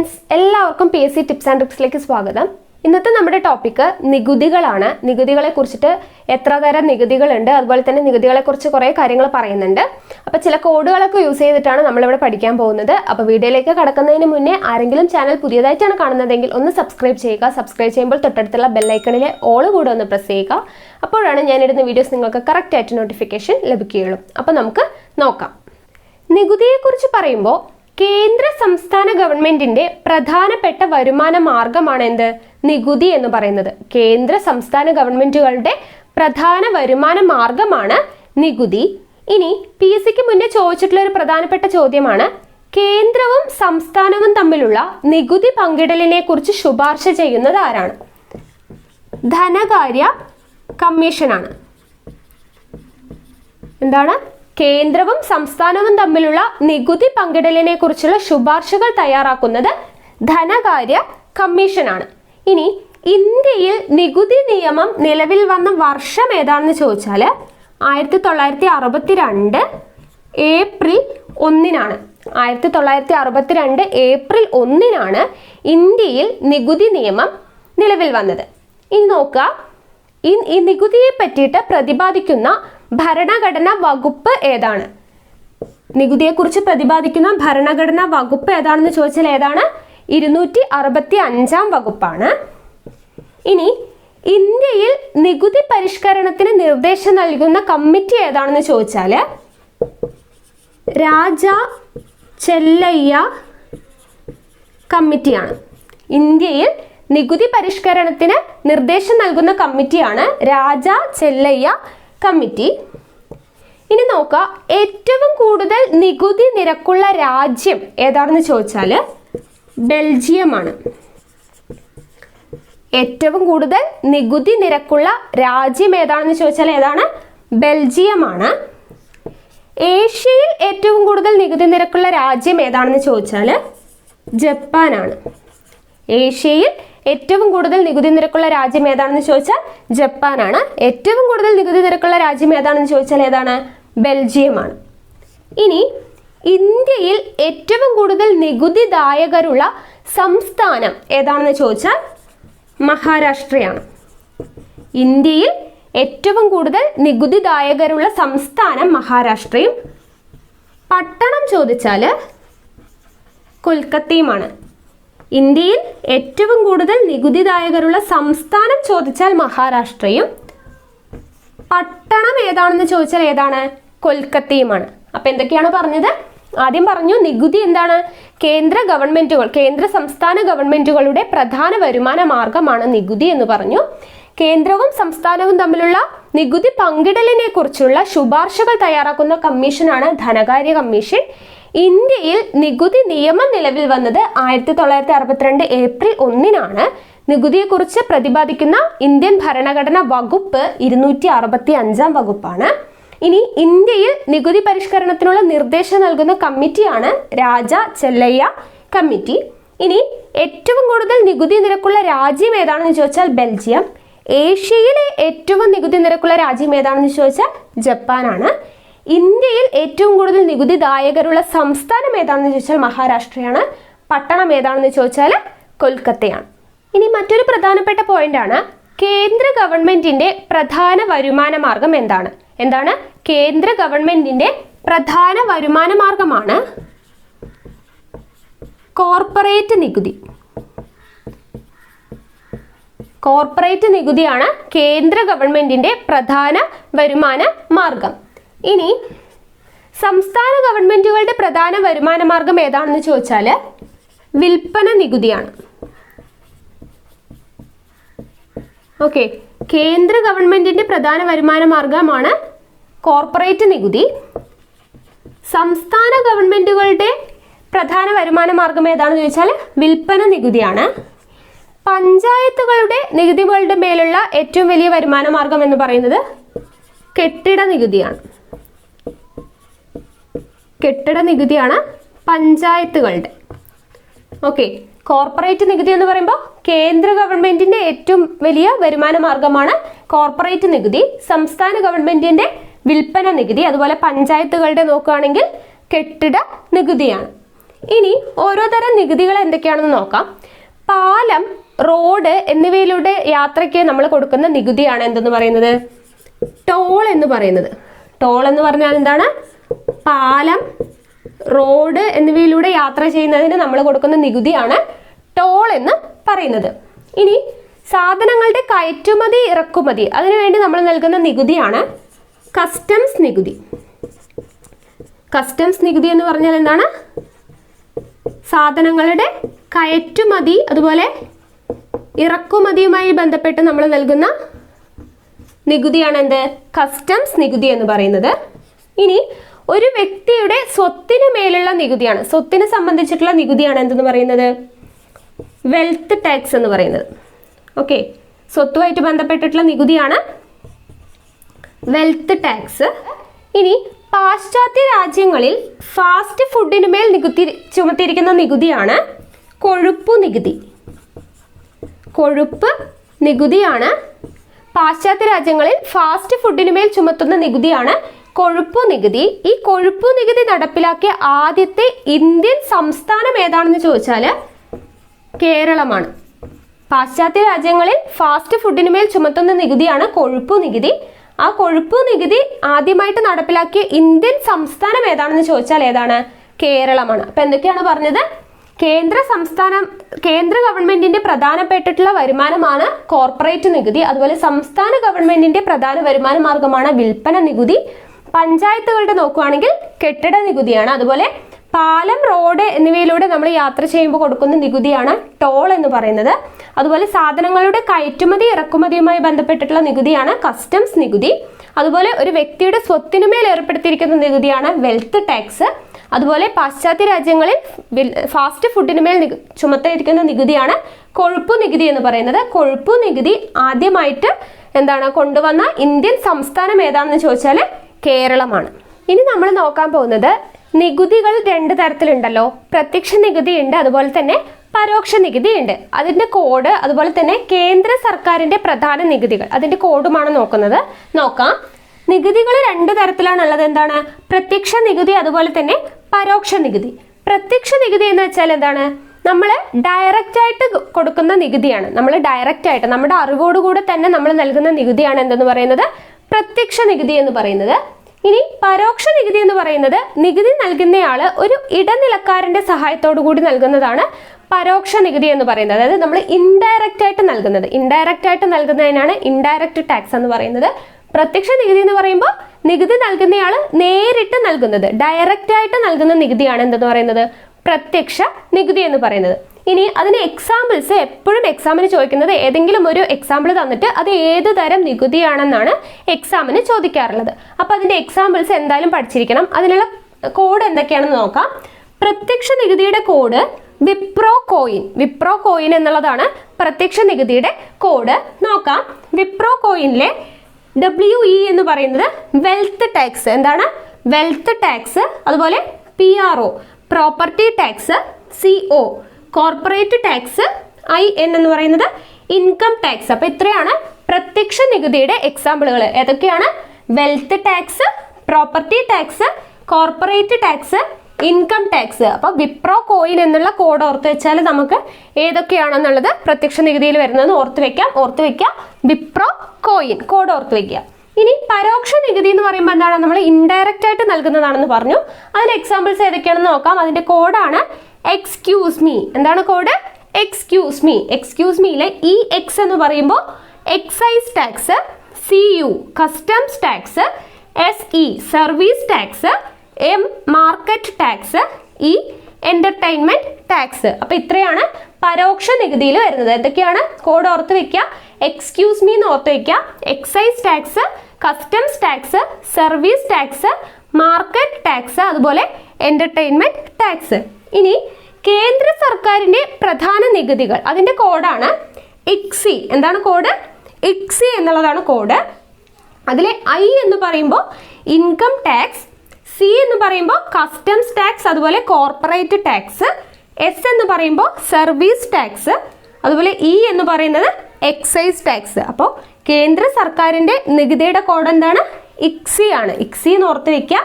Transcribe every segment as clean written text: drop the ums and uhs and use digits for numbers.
Friends, എല്ലാവർക്കും PSC tips and ട്രിക്സിലേക്ക് സ്വാഗതം. ഇന്നത്തെ നമ്മുടെ ടോപ്പിക്ക് നികുതികളാണ്. നികുതികളെ കുറിച്ചിട്ട് എത്ര തരം നികുതികളുണ്ട്, അതുപോലെ തന്നെ നികുതികളെ കുറിച്ച് കുറേ കാര്യങ്ങൾ പറയുന്നുണ്ട്. അപ്പോൾ ചില കോഡുകളൊക്കെ യൂസ് ചെയ്തിട്ടാണ് നമ്മളിവിടെ പഠിക്കാൻ പോകുന്നത്. അപ്പോൾ വീഡിയോയിലേക്ക് കടക്കുന്നതിന് മുന്നേ ആരെങ്കിലും ചാനൽ പുതിയതായിട്ടാണ് കാണുന്നതെങ്കിൽ ഒന്ന് സബ്സ്ക്രൈബ് ചെയ്യുക. സബ്സ്ക്രൈബ് ചെയ്യുമ്പോൾ തൊട്ടടുത്തുള്ള ബെല്ലൈക്കണിലെ ഓൾ കൂടെ ഒന്ന് പ്രസ് ചെയ്യുക. അപ്പോഴാണ് ഞാനിടുന്ന വീഡിയോസ് നിങ്ങൾക്ക് കറക്റ്റായിട്ട് നോട്ടിഫിക്കേഷൻ ലഭിക്കുകയുള്ളൂ. അപ്പോൾ നമുക്ക് നോക്കാം. നികുതിയെക്കുറിച്ച് പറയുമ്പോൾ കേന്ദ്ര സംസ്ഥാന ഗവൺമെന്റിന്റെ പ്രധാനപ്പെട്ട വരുമാന മാർഗമാണ് എന്ത്? നികുതി എന്ന് പറയുന്നത്. കേന്ദ്ര സംസ്ഥാന ഗവൺമെന്റുകളുടെ പ്രധാന വരുമാന മാർഗമാണ് നികുതി. ഇനി PSCക്ക് മുന്നേ ചോദിച്ചിട്ടുള്ള ഒരു പ്രധാനപ്പെട്ട ചോദ്യമാണ്, കേന്ദ്രവും സംസ്ഥാനവും തമ്മിലുള്ള നികുതി പങ്കിടലിനെ കുറിച്ച് ശുപാർശ ചെയ്യുന്നത് ആരാണ്? ധനകാര്യ കമ്മീഷനാണ്. എന്താണ്? കേന്ദ്രവും സംസ്ഥാനവും തമ്മിലുള്ള നികുതി പങ്കിടലിനെ കുറിച്ചുള്ള ശുപാർശകൾ തയ്യാറാക്കുന്നത് ധനകാര്യ കമ്മീഷനാണ്. ഇനി ഇന്ത്യയിൽ നികുതി നിയമം നിലവിൽ വന്ന വർഷം ഏതാണെന്ന് ചോദിച്ചാൽ 1962 ഏപ്രിൽ 1-നാണ്. 1962 ഏപ്രിൽ 1-നാണ് ഇന്ത്യയിൽ നികുതി നിയമം നിലവിൽ വന്നത്. ഇനി നോക്കുക, ഈ നികുതിയെ പറ്റിയിട്ട് പ്രതിപാദിക്കുന്ന ഭരണഘടനാ വകുപ്പ് ഏതാണ്? നികുതിയെക്കുറിച്ച് പ്രതിപാദിക്കുന്ന ഭരണഘടനാ വകുപ്പ് ഏതാണെന്ന് ചോദിച്ചാൽ ഏതാണ്? 265 വകുപ്പാണ്. ഇനി ഇന്ത്യയിൽ നികുതി പരിഷ്കരണത്തിന് നിർദ്ദേശം നൽകുന്ന കമ്മിറ്റി ഏതാണെന്ന് ചോദിച്ചാൽ രാജ ചെല്ലയ്യ കമ്മിറ്റിയാണ്. ഇന്ത്യയിൽ നികുതി പരിഷ്കരണത്തിന് നിർദ്ദേശം നൽകുന്ന കമ്മിറ്റിയാണ് രാജ ചെല്ലയ്യ കമ്മിറ്റി. ഇനി നോക്കുക, ഏറ്റവും കൂടുതൽ നികുതി നിരക്കുള്ള രാജ്യം ഏതാണെന്ന് ചോദിച്ചാൽ ബെൽജിയമാണ്. ഏറ്റവും കൂടുതൽ നികുതി നിരക്കുള്ള രാജ്യം ഏതാണെന്ന് ചോദിച്ചാൽ ഏതാണ്? ബെൽജിയമാണ്. ഏഷ്യയിൽ ഏറ്റവും കൂടുതൽ നികുതി നിരക്കുള്ള രാജ്യം ഏതാണെന്ന് ചോദിച്ചാൽ ജപ്പാനാണ്. ഏഷ്യയിൽ ഏറ്റവും കൂടുതൽ നികുതി നിരക്കുള്ള രാജ്യം ഏതാണെന്ന് ചോദിച്ചാൽ ജപ്പാനാണ്. ഏറ്റവും കൂടുതൽ നികുതി നിരക്കുള്ള രാജ്യം ഏതാണെന്ന് ചോദിച്ചാൽ ഏതാണ്? ബെൽജിയമാണ്. ഇനി ഇന്ത്യയിൽ ഏറ്റവും കൂടുതൽ നികുതിദായകരുള്ള സംസ്ഥാനം ഏതാണെന്ന് ചോദിച്ചാൽ മഹാരാഷ്ട്രയാണ്. ഇന്ത്യയിൽ ഏറ്റവും കൂടുതൽ നികുതിദായകരുള്ള സംസ്ഥാനം മഹാരാഷ്ട്രയും. പട്ടണം ചോദിച്ചാൽ കൊൽക്കത്തയുമാണ്. ഇന്ത്യയിൽ ഏറ്റവും കൂടുതൽ നികുതിദായകരുള്ള സംസ്ഥാനം ചോദിച്ചാൽ മഹാരാഷ്ട്രയും, പട്ടണം ഏതാണെന്ന് ചോദിച്ചാൽ ഏതാണ്? കൊൽക്കത്തയുമാണ്. അപ്പൊ എന്തൊക്കെയാണ് പറഞ്ഞത്? ആദ്യം പറഞ്ഞു നികുതി എന്താണ്? കേന്ദ്ര സംസ്ഥാന ഗവൺമെന്റുകളുടെ പ്രധാന വരുമാന മാർഗമാണ് നികുതി എന്ന് പറഞ്ഞു. കേന്ദ്രവും സംസ്ഥാനവും തമ്മിലുള്ള നികുതി പങ്കിടലിനെ കുറിച്ചുള്ള ശുപാർശകൾ തയ്യാറാക്കുന്ന കമ്മീഷനാണ് ധനകാര്യ കമ്മീഷൻ. ഇന്ത്യയിൽ നികുതി നിയമം നിലവിൽ വന്നത് 1962 ഏപ്രിൽ 1-നാണ്. നികുതിയെക്കുറിച്ച് പ്രതിപാദിക്കുന്ന ഇന്ത്യൻ ഭരണഘടനാ വകുപ്പ് 265 വകുപ്പാണ്. ഇനി ഇന്ത്യയിൽ നികുതി പരിഷ്കരണത്തിനുള്ള നിർദ്ദേശം നൽകുന്ന കമ്മിറ്റിയാണ് രാജ ചെല്ലയ്യ കമ്മിറ്റി. ഇനി ഏറ്റവും കൂടുതൽ നികുതി നിരക്കുള്ള രാജ്യം ഏതാണെന്ന് ചോദിച്ചാൽ ബെൽജിയം. ഏഷ്യയിലെ ഏറ്റവും നികുതി നിരക്കുള്ള രാജ്യം ഏതാണെന്ന് ചോദിച്ചാൽ ജപ്പാനാണ്. ഇന്ത്യയിൽ ഏറ്റവും കൂടുതൽ നികുതിദായകരുള്ള സംസ്ഥാനം ഏതാണെന്ന് ചോദിച്ചാൽ മഹാരാഷ്ട്രയാണ്. പട്ടണം ഏതാണെന്ന് ചോദിച്ചാൽ കൊൽക്കത്തയാണ്. ഇനി മറ്റൊരു പ്രധാനപ്പെട്ട പോയിന്റ് ആണ്, കേന്ദ്ര ഗവൺമെന്റിന്റെ പ്രധാന വരുമാന മാർഗം എന്താണ്? എന്താണ്? കേന്ദ്ര ഗവൺമെന്റിന്റെ പ്രധാന വരുമാന മാർഗമാണ് കോർപ്പറേറ്റ് നികുതി. കോർപ്പറേറ്റ് നികുതിയാണ് കേന്ദ്ര ഗവൺമെന്റിന്റെ പ്രധാന വരുമാന മാർഗം. ഇനി സംസ്ഥാന ഗവൺമെന്റുകളുടെ പ്രധാന വരുമാന മാർഗം ഏതാണെന്ന് ചോദിച്ചാൽ വിൽപ്പന നികുതിയാണ്. ഓക്കെ, കേന്ദ്ര ഗവൺമെന്റിന്റെ പ്രധാന വരുമാന മാർഗമാണ് കോർപ്പറേറ്റ് നികുതി. സംസ്ഥാന ഗവൺമെന്റുകളുടെ പ്രധാന വരുമാന മാർഗം ഏതാണെന്ന് ചോദിച്ചാൽ വിൽപ്പന നികുതിയാണ്. പഞ്ചായത്തുകളുടെ നികുതികളുടെ മേലുള്ള ഏറ്റവും വലിയ വരുമാന മാർഗം എന്ന് പറയുന്നത് കെട്ടിട നികുതിയാണ്. കെട്ടിട നികുതിയാണ് പഞ്ചായത്തുകളുടെ. ഓക്കെ, കോർപ്പറേറ്റ് നികുതി എന്ന് പറയുമ്പോൾ കേന്ദ്ര ഗവൺമെന്റിന്റെ ഏറ്റവും വലിയ വരുമാന മാർഗമാണ് കോർപ്പറേറ്റ് നികുതി. സംസ്ഥാന ഗവൺമെന്റിന്റെ വിൽപ്പന നികുതി, അതുപോലെ പഞ്ചായത്തുകളുടെ നോക്കുകയാണെങ്കിൽ കെട്ടിട നികുതിയാണ്. ഇനി ഓരോ തരം നികുതികൾ എന്തൊക്കെയാണെന്ന് നോക്കാം. പാലം, റോഡ് എന്നിവയിലൂടെ യാത്രയ്ക്ക് നമ്മൾ കൊടുക്കുന്ന നികുതിയാണ് എന്തെന്ന് പറയുന്നത്? ടോൾ എന്ന് പറയുന്നത്. ടോൾ എന്ന് പറഞ്ഞാൽ എന്താണ്? പാലം, റോഡ് എന്നിവയിലൂടെ യാത്ര ചെയ്യുന്നതിന് നമ്മൾ കൊടുക്കുന്ന നികുതിയാണ് ടോൾ എന്ന് പറയുന്നത്. ഇനി സാധനങ്ങളുടെ കയറ്റുമതി, ഇറക്കുമതി അതിനുവേണ്ടി നമ്മൾ നൽകുന്ന നികുതിയാണ് കസ്റ്റംസ് നികുതി. കസ്റ്റംസ് നികുതി എന്ന് പറഞ്ഞാൽ എന്താണ്? സാധനങ്ങളുടെ കയറ്റുമതി അതുപോലെ ഇറക്കുമതിയുമായി ബന്ധപ്പെട്ട് നമ്മൾ നൽകുന്ന നികുതിയാണ് എന്ത്? കസ്റ്റംസ് നികുതി എന്ന് പറയുന്നത്. ഇനി ഒരു വ്യക്തിയുടെ സ്വത്തിന് മേലുള്ള നികുതിയാണ്, സ്വത്തിനെ സംബന്ധിച്ചിട്ടുള്ള നികുതിയാണ് എന്തെന്ന് പറയുന്നത്? വെൽത്ത് ടാക്സ് എന്ന് പറയുന്നത്. ഓക്കെ, സ്വത്തുമായിട്ട് ബന്ധപ്പെട്ടിട്ടുള്ള നികുതിയാണ് വെൽത്ത് ടാക്സ്. ഇനി പാശ്ചാത്യ രാജ്യങ്ങളിൽ ഫാസ്റ്റ് ഫുഡിന് മേൽ നികുതി ചുമത്തിയിരിക്കുന്ന നികുതിയാണ് കൊഴുപ്പു നികുതി. കൊഴുപ്പ് നികുതിയാണ് പാശ്ചാത്യ രാജ്യങ്ങളിൽ ഫാസ്റ്റ് ഫുഡിന് മേൽ ചുമത്തുന്ന നികുതിയാണ് കൊഴുപ്പു നികുതി. ഈ കൊഴുപ്പു നികുതി നടപ്പിലാക്കിയ ആദ്യത്തെ ഇന്ത്യൻ സംസ്ഥാനം ഏതാണെന്ന് ചോദിച്ചാൽ കേരളമാണ്. പാശ്ചാത്യ രാജ്യങ്ങളിൽ ഫാസ്റ്റ് ഫുഡിന് മേൽ ചുമത്തുന്ന നികുതിയാണ് കൊഴുപ്പു നികുതി. ആ കൊഴുപ്പു നികുതി ആദ്യമായിട്ട് നടപ്പിലാക്കിയ ഇന്ത്യൻ സംസ്ഥാനം ഏതാണെന്ന് ചോദിച്ചാൽ ഏതാണ്? കേരളമാണ്. അപ്പൊ എന്തൊക്കെയാണ് പറഞ്ഞത്? കേന്ദ്ര ഗവൺമെന്റിന്റെ പ്രധാനപ്പെട്ടിട്ടുള്ള വരുമാനമാണ് കോർപ്പറേറ്റ് നികുതി. അതുപോലെ സംസ്ഥാന ഗവൺമെന്റിന്റെ പ്രധാന വരുമാന മാർഗമാണ് വിൽപ്പന നികുതി. പഞ്ചായത്തുകളുടെ നോക്കുകയാണെങ്കിൽ കെട്ടിട നികുതിയാണ്. അതുപോലെ പാലം, റോഡ് എന്നിവയിലൂടെ നമ്മൾ യാത്ര ചെയ്യുമ്പോൾ കൊടുക്കുന്ന നികുതിയാണ് ടോൾ എന്ന് പറയുന്നത്. അതുപോലെ സാധനങ്ങളുടെ കയറ്റുമതി, ഇറക്കുമതിയുമായി ബന്ധപ്പെട്ടിട്ടുള്ള നികുതിയാണ് കസ്റ്റംസ് നികുതി. അതുപോലെ ഒരു വ്യക്തിയുടെ സ്വത്തിനുമേൽ ഏർപ്പെടുത്തിയിരിക്കുന്ന നികുതിയാണ് വെൽത്ത് ടാക്സ്. അതുപോലെ പാശ്ചാത്യ രാജ്യങ്ങളിൽ ഫാസ്റ്റ് ഫുഡിന് മേൽ ചുമത്തിയിരിക്കുന്ന നികുതിയാണ് കൊഴുപ്പു നികുതി എന്ന് പറയുന്നത്. കൊഴുപ്പു നികുതി ആദ്യമായിട്ട് കൊണ്ടുവന്ന ഇന്ത്യൻ സംസ്ഥാനം ഏതാണെന്ന് ചോദിച്ചാൽ കേരളമാണ്. ഇനി നമ്മൾ നോക്കാൻ പോകുന്നത് നികുതികൾ രണ്ട് തരത്തിലുണ്ടല്ലോ. പ്രത്യക്ഷ നികുതി ഉണ്ട്, അതുപോലെ തന്നെ പരോക്ഷ നികുതി ഉണ്ട്. അതിന്റെ കോഡ്, അതുപോലെ തന്നെ കേന്ദ്ര സർക്കാരിന്റെ പ്രധാന നികുതികൾ, അതിന്റെ കോഡുമാണ് നോക്കാം. നികുതികൾ രണ്ട് തരത്തിലാണ് ഉള്ളത്. എന്താണ്? പ്രത്യക്ഷ നികുതി, അതുപോലെ തന്നെ പരോക്ഷ നികുതി. പ്രത്യക്ഷ നികുതി എന്ന് വെച്ചാൽ എന്താണ്? നമ്മൾ ഡയറക്റ്റ് ആയിട്ട് കൊടുക്കുന്ന നികുതിയാണ്. നമ്മൾ ഡയറക്റ്റ് ആയിട്ട് നമ്മുടെ അറിവോടുകൂടെ തന്നെ നമ്മൾ നൽകുന്ന നികുതിയാണ് എന്തെന്ന് പറയുന്നത്? പ്രത്യക്ഷ നികുതി എന്ന് പറയുന്നത്. ഇനി പരോക്ഷ നികുതി എന്ന് പറയുന്നത് നികുതി നൽകുന്നയാള് ഒരു ഇടനിലക്കാരന്റെ സഹായത്തോടു കൂടി നൽകുന്നതാണ് പരോക്ഷ നികുതി എന്ന് പറയുന്നത്. അതായത് നമ്മൾ ഇൻഡയറക്റ്റ് ആയിട്ട് നൽകുന്നതിനാണ് ഇൻഡയറക്റ്റ് ടാക്സ് എന്ന് പറയുന്നത്. പ്രത്യക്ഷ നികുതി എന്ന് പറയുമ്പോൾ നികുതി നൽകുന്നയാള് നേരിട്ട് നൽകുന്നത്, ഡയറക്റ്റ് ആയിട്ട് നൽകുന്ന നികുതിയാണ് എന്തെന്ന് പറയുന്നത്? പ്രത്യക്ഷ നികുതി എന്ന് പറയുന്നത്. ഇനി അതിന് എക്സാമ്പിൾസ് എപ്പോഴും എക്സാമിന് ചോദിക്കുന്നത് ഏതെങ്കിലും ഒരു എക്സാമ്പിൾ തന്നിട്ട് അത് ഏത് തരം നികുതിയാണെന്നാണ് എക്സാമിന് ചോദിക്കാറുള്ളത്. അപ്പൊ അതിന്റെ എക്സാമ്പിൾസ് എന്തായാലും പഠിച്ചിരിക്കണം. അതിനുള്ള കോഡ് എന്തൊക്കെയാണെന്ന് നോക്കാം. പ്രത്യക്ഷ നികുതിയുടെ കോഡ് വിപ്രോ കോയിൻ എന്നുള്ളതാണ് പ്രത്യക്ഷ നികുതിയുടെ കോഡ്. നോക്കാം. വിപ്രോ കോയിനിലെ WE എന്ന് പറയുന്നത് വെൽത്ത് ടാക്സ്. എന്താണ്? Wealth tax. അതുപോലെ PRO property tax, CO corporate tax, IN എന്ന് പറയുന്നത് ഇൻകം ടാക്സ്. അപ്പൊ ഇത്രയാണ് പ്രത്യക്ഷ നികുതിയുടെ എക്സാമ്പിളുകൾ. ഏതൊക്കെയാണ്? Wealth tax, property tax, corporate tax, income tax. അപ്പൊ വിപ്രോ കോയിൻ എന്നുള്ള കോഡ് ഓർത്ത് വെച്ചാൽ നമുക്ക് ഏതൊക്കെയാണെന്നുള്ളത് പ്രത്യക്ഷ നികുതിയിൽ വരുന്നത് ഓർത്ത് വെക്കാം. വിപ്രോ കോയിൻ കോഡ് ഓർത്ത് വെക്കുക. ഇനി പരോക്ഷ നികുതി എന്ന് പറയുമ്പോൾ എന്താണ്? നമ്മൾ ഇൻഡയറക്റ്റ് ആയിട്ട് നൽകുന്നതാണെന്ന് പറഞ്ഞു. അതിന് എക്സാമ്പിൾസ് ഏതൊക്കെയാണെന്ന് നോക്കാം. അതിന്റെ കോഡാണ് എക്സ്ക്യൂസ് മീ. എന്താണ് കോഡ്? Excuse me. എക്സ്ക്യൂസ് മീയിലെ EX എന്ന് പറയുമ്പോൾ excise tax, CU customs tax, SE service tax, M market tax, E entertainment tax. അപ്പൊ ഇത്രയാണ് പരോക്ഷ നികുതിയിൽ വരുന്നത്. എന്തൊക്കെയാണ്? കോഡ് ഓർത്ത് വെക്കുക. എക്സ്ക്യൂസ് മീ എന്ന് ഓർത്ത് വെക്കുക. Excise tax, customs tax, service tax, market tax, അതുപോലെ എന്റർടൈൻമെന്റ് ടാക്സ്. ഇനി കേന്ദ്ര സർക്കാരിന്റെ പ്രധാന നികുതികൾ, അതിന്റെ കോഡാണ് ICSI. എന്താണ് കോഡ്? ICSI എന്നുള്ളതാണ് കോഡ്. അതിലെ I എന്ന് പറയുമ്പോൾ ഇൻകം ടാക്സ്, C എന്ന് പറയുമ്പോൾ കസ്റ്റംസ് ടാക്സ്, അതുപോലെ കോർപ്പറേറ്റ് ടാക്സ്, S എന്ന് പറയുമ്പോൾ സർവീസ് ടാക്സ്, അതുപോലെ E എന്ന് പറയുന്നത് എക്സൈസ് ടാക്സ്. അപ്പോൾ കേന്ദ്ര സർക്കാരിന്റെ നികുതിയുടെ കോഡ് എന്താണ്? ICSI ആണ്. ICSI എന്ന് ഓർത്ത് വെക്കുക.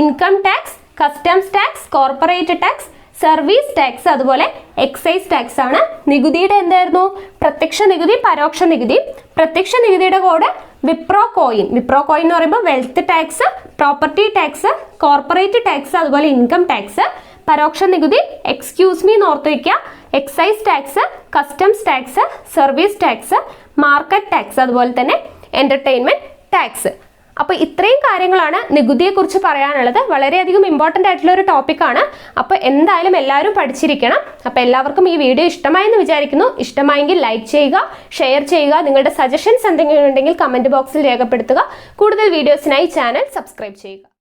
Income tax, customs tax, corporate tax, service tax, അതുപോലെ എക്സൈസ് ടാക്സ് ആണ്. നികുതിയുടെ എന്തായിരുന്നു? പ്രത്യക്ഷ നികുതി, പരോക്ഷ നികുതി. പ്രത്യക്ഷ നികുതിയുടെ code Wipro coin. Wipro coin എന്ന് പറയുമ്പോൾ wealth tax, property tax, corporate tax, അതുപോലെ ഇൻകം ടാക്സ്. പരോക്ഷ നികുതി എക്സ്ക്യൂസ് മീ എന്ന് ഓർത്ത് വയ്ക്കുക. Excise tax, customs tax, service tax, market tax, അതുപോലെ തന്നെ എന്റർടൈൻമെന്റ് ടാക്സ്. അപ്പോൾ ഇത്രയും കാര്യങ്ങളാണ് നികുതിയെക്കുറിച്ച് പറയാനുള്ളത്. വളരെയധികം ഇമ്പോർട്ടൻ്റ് ആയിട്ടുള്ള ഒരു ടോപ്പിക്കാണ്. അപ്പോൾ എന്തായാലും എല്ലാവരും പഠിച്ചിരിക്കണം. അപ്പോൾ എല്ലാവർക്കും ഈ വീഡിയോ ഇഷ്ടമായെന്ന് വിചാരിക്കുന്നു. ഇഷ്ടമായെങ്കിൽ ലൈക്ക് ചെയ്യുക, ഷെയർ ചെയ്യുക. നിങ്ങളുടെ സജഷൻസ് എന്തെങ്കിലും ഉണ്ടെങ്കിൽ കമൻറ്റ് ബോക്സിൽ രേഖപ്പെടുത്തുക. കൂടുതൽ വീഡിയോസിനായി ചാനൽ സബ്സ്ക്രൈബ് ചെയ്യുക.